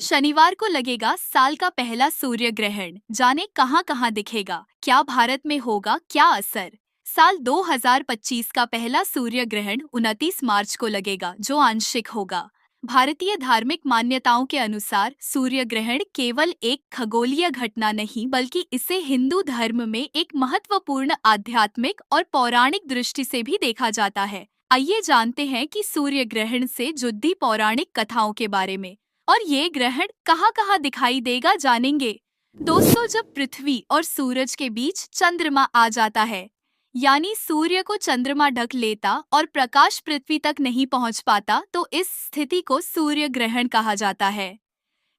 शनिवार को लगेगा साल का पहला सूर्य ग्रहण। जाने कहां-कहां दिखेगा, क्या भारत में होगा क्या असर। साल 2025 का पहला सूर्य ग्रहण 29 मार्च को लगेगा, जो आंशिक होगा। भारतीय धार्मिक मान्यताओं के अनुसार सूर्य ग्रहण केवल एक खगोलीय घटना नहीं, बल्कि इसे हिंदू धर्म में एक महत्वपूर्ण आध्यात्मिक और पौराणिक दृष्टि से भी देखा जाता है। आइए जानते हैं कि सूर्य ग्रहण से जुड़ी पौराणिक कथाओं के बारे में। और ये ग्रहण कहाँ-कहाँ दिखाई देगा जानेंगे। दोस्तों, जब पृथ्वी और सूरज के बीच चंद्रमा आ जाता है, यानी सूर्य को चंद्रमा ढक लेता और प्रकाश पृथ्वी तक नहीं पहुंच पाता, तो इस स्थिति को सूर्य ग्रहण कहा जाता है।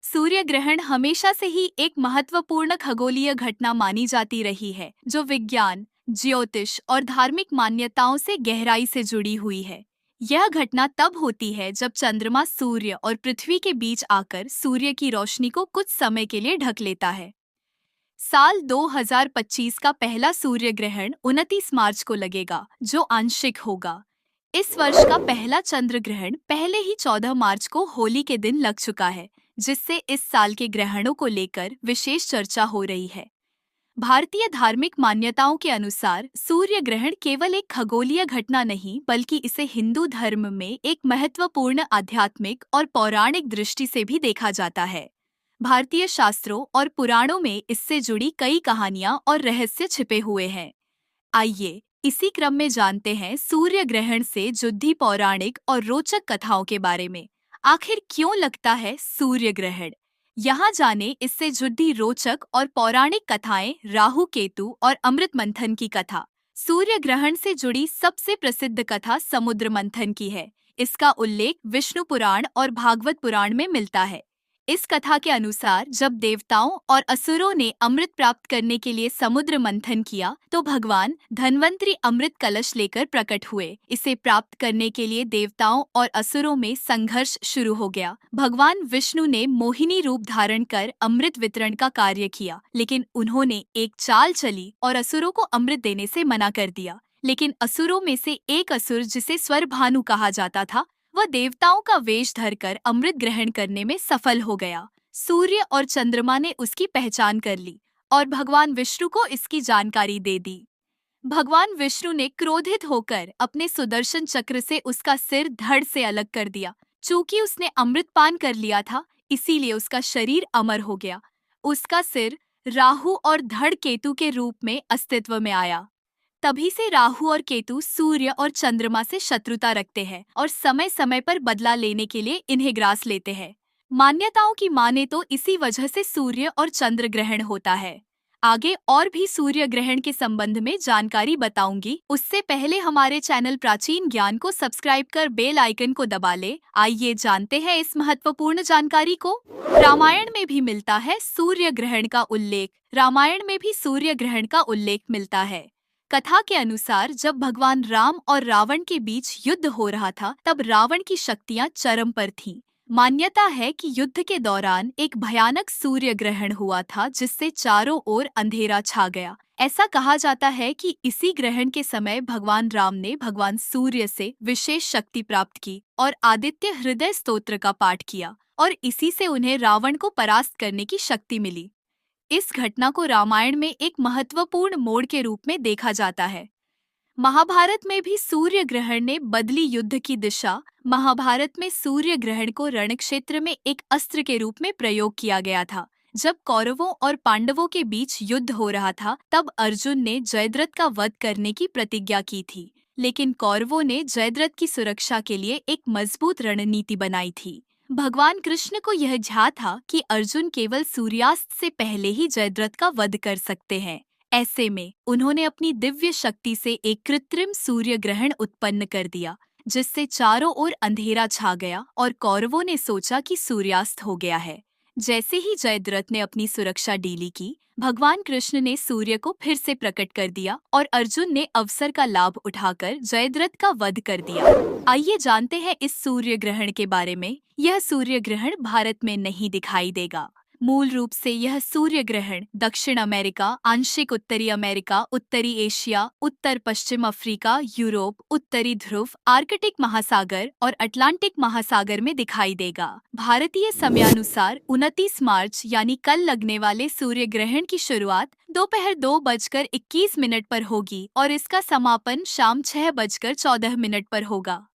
सूर्य ग्रहण हमेशा से ही एक महत्वपूर्ण खगोलीय घटना मानी जाती रही है, जो विज्ञान, ज्योतिष और धार्मिक मान्यताओं से गहराई से जुड़ी हुई है। यह घटना तब होती है जब चंद्रमा सूर्य और पृथ्वी के बीच आकर सूर्य की रोशनी को कुछ समय के लिए ढक लेता है। साल 2025 का पहला सूर्य ग्रहण 29 मार्च को लगेगा, जो आंशिक होगा। इस वर्ष का पहला चंद्र ग्रहण पहले ही 14 मार्च को होली के दिन लग चुका है, जिससे इस साल के ग्रहणों को लेकर विशेष चर्चा हो रही है। भारतीय धार्मिक मान्यताओं के अनुसार सूर्य ग्रहण केवल एक खगोलीय घटना नहीं, बल्कि इसे हिंदू धर्म में एक महत्वपूर्ण आध्यात्मिक और पौराणिक दृष्टि से भी देखा जाता है। भारतीय शास्त्रों और पुराणों में इससे जुड़ी कई कहानियां और रहस्य छिपे हुए हैं। आइए इसी क्रम में जानते हैं सूर्य ग्रहण से जुड़ी पौराणिक और रोचक कथाओं के बारे में। आखिर क्यों लगता है सूर्य ग्रहण? यहाँ जाने इससे जुड़ी रोचक और पौराणिक कथाएं। राहु केतु और अमृत मंथन की कथा। सूर्य ग्रहण से जुड़ी सबसे प्रसिद्ध कथा समुद्र मंथन की है। इसका उल्लेख विष्णु पुराण और भागवत पुराण में मिलता है। इस कथा के अनुसार जब देवताओं और असुरों ने अमृत प्राप्त करने के लिए समुद्र मंथन किया, तो भगवान धन्वंतरी अमृत कलश लेकर प्रकट हुए। इसे प्राप्त करने के लिए देवताओं और असुरों में संघर्ष शुरू हो गया। भगवान विष्णु ने मोहिनी रूप धारण कर अमृत वितरण का कार्य किया, लेकिन उन्होंने एक चाल चली और असुरों को अमृत देने से मना कर दिया। लेकिन असुरों में से एक असुर, जिसे स्वरभानु कहा जाता था, वह देवताओं का वेश धरकर अमृत ग्रहण करने में सफल हो गया। सूर्य और चंद्रमा ने उसकी पहचान कर ली और भगवान विष्णु को इसकी जानकारी दे दी। भगवान विष्णु ने क्रोधित होकर अपने सुदर्शन चक्र से उसका सिर धड़ से अलग कर दिया। चूंकि उसने अमृत पान कर लिया था, इसीलिए उसका शरीर अमर हो गया। उसका सिर राहु और धड़ केतु के रूप में अस्तित्व में आया। तभी से राहु और केतु सूर्य और चंद्रमा से शत्रुता रखते हैं और समय समय पर बदला लेने के लिए इन्हें ग्रास लेते हैं। मान्यताओं की माने तो इसी वजह से सूर्य और चंद्र ग्रहण होता है। आगे और भी सूर्य ग्रहण के संबंध में जानकारी बताऊंगी। उससे पहले हमारे चैनल प्राचीन ज्ञान को सब्सक्राइब कर बेल आइकन को दबा ले। आइए जानते हैं इस महत्वपूर्ण जानकारी को। रामायण में भी मिलता है सूर्य ग्रहण का उल्लेख। रामायण में भी सूर्य ग्रहण का उल्लेख मिलता है। कथा के अनुसार जब भगवान राम और रावण के बीच युद्ध हो रहा था, तब रावण की शक्तियां चरम पर थीं। मान्यता है कि युद्ध के दौरान एक भयानक सूर्य ग्रहण हुआ था, जिससे चारों ओर अंधेरा छा गया। ऐसा कहा जाता है कि इसी ग्रहण के समय भगवान राम ने भगवान सूर्य से विशेष शक्ति प्राप्त की और आदित्य हृदय स्तोत्र का पाठ किया, और इसी से उन्हें रावण को परास्त करने की शक्ति मिली। इस घटना को रामायण में एक महत्वपूर्ण मोड़ के रूप में देखा जाता है। महाभारत में भी सूर्य ग्रहण ने बदली युद्ध की दिशा। महाभारत में सूर्य ग्रहण को रणक्षेत्र में एक अस्त्र के रूप में प्रयोग किया गया था। जब कौरवों और पांडवों के बीच युद्ध हो रहा था, तब अर्जुन ने जयद्रथ का वध करने की प्रतिज्ञा की थी, लेकिन कौरवों ने जयद्रथ की सुरक्षा के लिए एक मजबूत रणनीति बनाई थी। भगवान कृष्ण को यह ध्यान था कि अर्जुन केवल सूर्यास्त से पहले ही जयद्रथ का वध कर सकते हैं। ऐसे में उन्होंने अपनी दिव्य शक्ति से एक कृत्रिम सूर्य ग्रहण उत्पन्न कर दिया, जिससे चारों ओर अंधेरा छा गया और कौरवों ने सोचा कि सूर्यास्त हो गया है। जैसे ही जयद्रथ ने अपनी सुरक्षा ढीली की, भगवान कृष्ण ने सूर्य को फिर से प्रकट कर दिया और अर्जुन ने अवसर का लाभ उठाकर जयद्रथ का वध कर दिया। आइए जानते हैं इस सूर्य ग्रहण के बारे में। यह सूर्य ग्रहण भारत में नहीं दिखाई देगा। मूल रूप से यह सूर्य ग्रहण दक्षिण अमेरिका, आंशिक उत्तरी अमेरिका, उत्तरी एशिया, उत्तर पश्चिम अफ्रीका, यूरोप, उत्तरी ध्रुव, आर्कटिक महासागर और अटलांटिक महासागर में दिखाई देगा। भारतीय समयानुसार 29 मार्च यानी कल लगने वाले सूर्य ग्रहण की शुरुआत दोपहर 2:21 पर होगी और इसका समापन शाम 6:14 पर होगा।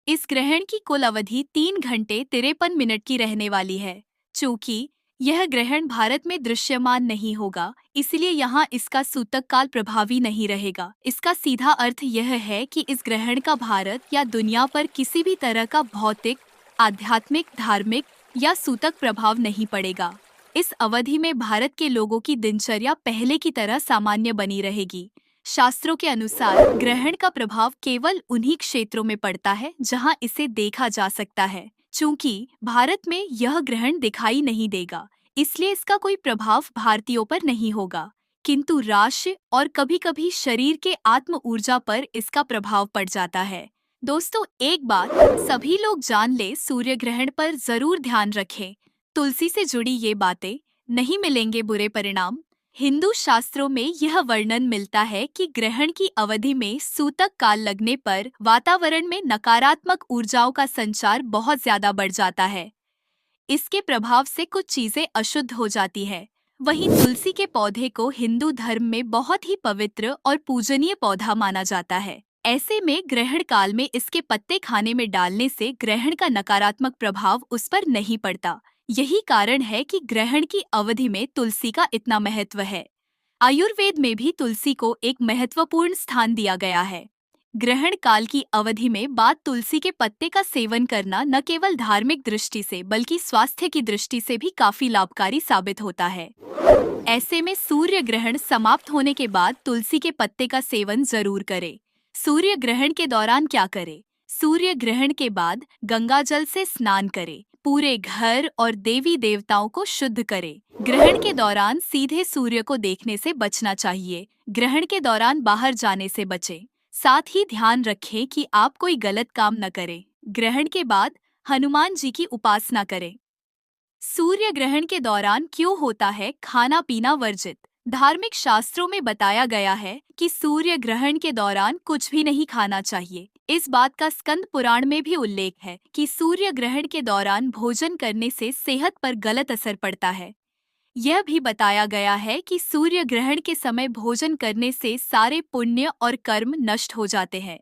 इस ग्रहण की कुल अवधि 3 घंटे 53 मिनट की रहने वाली है। चूंकि यह ग्रहण भारत में दृश्यमान नहीं होगा, इसलिए यहाँ इसका सूतक काल प्रभावी नहीं रहेगा। इसका सीधा अर्थ यह है कि इस ग्रहण का भारत या दुनिया पर किसी भी तरह का भौतिक, आध्यात्मिक, धार्मिक या सूतक प्रभाव नहीं पड़ेगा। इस अवधि में भारत के लोगों की दिनचर्या पहले की तरह सामान्य बनी रहेगी। शास्त्रों के अनुसार ग्रहण का प्रभाव केवल उन्हीं क्षेत्रों में पड़ता है जहां इसे देखा जा सकता है। चूंकि भारत में यह ग्रहण दिखाई नहीं देगा, इसलिए इसका कोई प्रभाव भारतीयों पर नहीं होगा, किंतु राशि और कभी-कभी शरीर के आत्म ऊर्जा पर इसका प्रभाव पड़ जाता है। दोस्तों, एक बात सभी लोग जान ले, सूर्य ग्रहण पर जरूर ध्यान रखें। तुलसी से जुड़ी ये बातें, नहीं मिलेंगे बुरे परिणाम। हिंदू शास्त्रों में यह वर्णन मिलता है कि ग्रहण की अवधि में सूतक काल लगने पर वातावरण में नकारात्मक ऊर्जाओं का संचार बहुत ज्यादा बढ़ जाता है। इसके प्रभाव से कुछ चीजें अशुद्ध हो जाती है। वहीं तुलसी के पौधे को हिंदू धर्म में बहुत ही पवित्र और पूजनीय पौधा माना जाता है। ऐसे में ग्रहण काल में इसके पत्ते खाने में डालने से ग्रहण का नकारात्मक प्रभाव उस पर नहीं पड़ता। यही कारण है कि ग्रहण की अवधि में तुलसी का इतना महत्व है। आयुर्वेद में भी तुलसी को एक महत्वपूर्ण स्थान दिया गया है। ग्रहण काल की अवधि में तुलसी के पत्ते का सेवन करना न केवल धार्मिक दृष्टि से बल्कि स्वास्थ्य की दृष्टि से भी काफी लाभकारी साबित होता है। ऐसे में सूर्य ग्रहण समाप्त होने के बाद तुलसी के पत्ते का सेवन जरूर करें। सूर्य ग्रहण के दौरान क्या करें? सूर्य ग्रहण के बाद गंगा जल से स्नान करें। पूरे घर और देवी देवताओं को शुद्ध करें। ग्रहण के दौरान सीधे सूर्य को देखने से बचना चाहिए। ग्रहण के दौरान बाहर जाने से बचें। साथ ही ध्यान रखें कि आप कोई गलत काम न करें। ग्रहण के बाद हनुमान जी की उपासना करें। सूर्य ग्रहण के दौरान क्यों होता है खाना पीना वर्जित? धार्मिक शास्त्रों में बताया गया है कि सूर्य ग्रहण के दौरान कुछ भी नहीं खाना चाहिए। इस बात का स्कंद पुराण में भी उल्लेख है कि सूर्य ग्रहण के दौरान भोजन करने से सेहत पर गलत असर पड़ता है। यह भी बताया गया है कि सूर्य ग्रहण के समय भोजन करने से सारे पुण्य और कर्म नष्ट हो जाते हैं।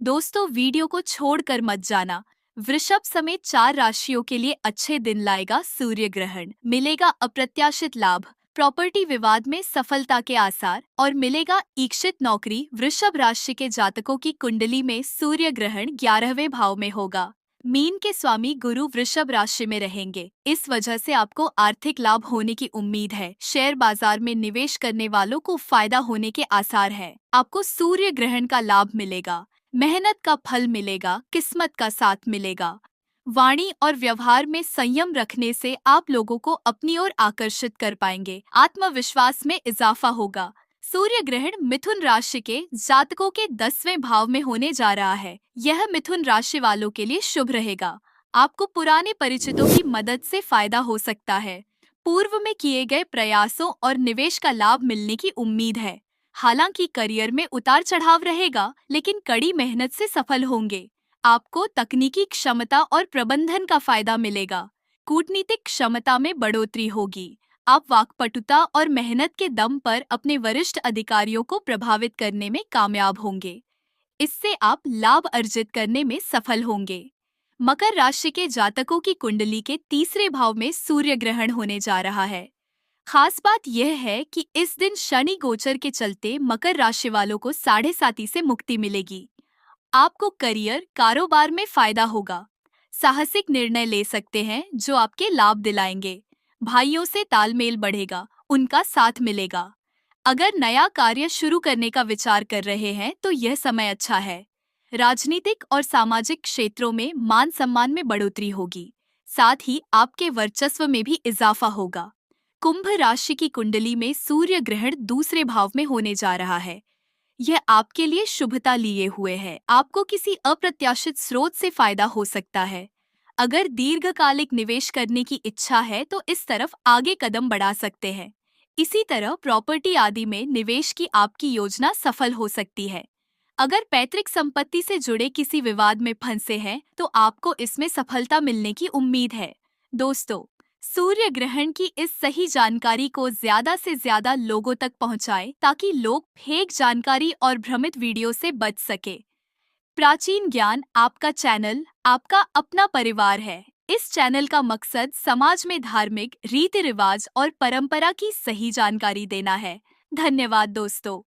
दोस्तों, वीडियो को छोड़कर मत जाना। वृषभ समेत 4 राशियों के लिए अच्छे दिन लाएगा सूर्य ग्रहण। मिलेगा अप्रत्याशित लाभ, प्रॉपर्टी विवाद में सफलता के आसार और मिलेगा इच्छित नौकरी। वृषभ राशि के जातकों की कुंडली में सूर्य ग्रहण 11वें भाव में होगा। मीन के स्वामी गुरु वृषभ राशि में रहेंगे। इस वजह से आपको आर्थिक लाभ होने की उम्मीद है। शेयर बाजार में निवेश करने वालों को फायदा होने के आसार है। आपको सूर्य ग्रहण का लाभ मिलेगा। मेहनत का फल मिलेगा, किस्मत का साथ मिलेगा। वाणी और व्यवहार में संयम रखने से आप लोगों को अपनी ओर आकर्षित कर पाएंगे। आत्मविश्वास में इजाफा होगा। सूर्य ग्रहण मिथुन राशि के जातकों के 10वें भाव में होने जा रहा है। यह मिथुन राशि वालों के लिए शुभ रहेगा। आपको पुराने परिचितों की मदद से फायदा हो सकता है। पूर्व में किए गए प्रयासों और निवेश का लाभ मिलने की उम्मीद है। हालांकि करियर में उतार चढ़ाव रहेगा, लेकिन कड़ी मेहनत से सफल होंगे। आपको तकनीकी क्षमता और प्रबंधन का फायदा मिलेगा। कूटनीतिक क्षमता में बढ़ोतरी होगी। आप वाक्पटुता और मेहनत के दम पर अपने वरिष्ठ अधिकारियों को प्रभावित करने में कामयाब होंगे। इससे आप लाभ अर्जित करने में सफल होंगे। मकर राशि के जातकों की कुंडली के 3रे भाव में सूर्य ग्रहण होने जा रहा है। खास बात यह है कि इस दिन शनि गोचर के चलते मकर राशि वालों को 7.5 से मुक्ति मिलेगी। आपको करियर कारोबार में फायदा होगा। साहसिक निर्णय ले सकते हैं जो आपके लाभ दिलाएंगे। भाइयों से तालमेल बढ़ेगा, उनका साथ मिलेगा। अगर नया कार्य शुरू करने का विचार कर रहे हैं तो यह समय अच्छा है। राजनीतिक और सामाजिक क्षेत्रों में मान सम्मान में बढ़ोतरी होगी। साथ ही आपके वर्चस्व में भी इजाफा होगा। कुंभ राशि की कुंडली में सूर्य ग्रहण 2रे भाव में होने जा रहा है। यह आपके लिए शुभता लिए हुए है। आपको किसी अप्रत्याशित स्रोत से फायदा हो सकता है। अगर दीर्घकालिक निवेश करने की इच्छा है तो इस तरफ आगे कदम बढ़ा सकते हैं। इसी तरह प्रॉपर्टी आदि में निवेश की आपकी योजना सफल हो सकती है। अगर पैतृक संपत्ति से जुड़े किसी विवाद में फंसे हैं तो आपको इसमें सफलता मिलने की उम्मीद है। दोस्तों, सूर्य ग्रहण की इस सही जानकारी को ज्यादा से ज्यादा लोगों तक पहुंचाएं ताकि लोग फेक जानकारी और भ्रमित वीडियो से बच सके। प्राचीन ज्ञान आपका चैनल आपका अपना परिवार है। इस चैनल का मकसद समाज में धार्मिक रीति रिवाज और परंपरा की सही जानकारी देना है। धन्यवाद दोस्तों।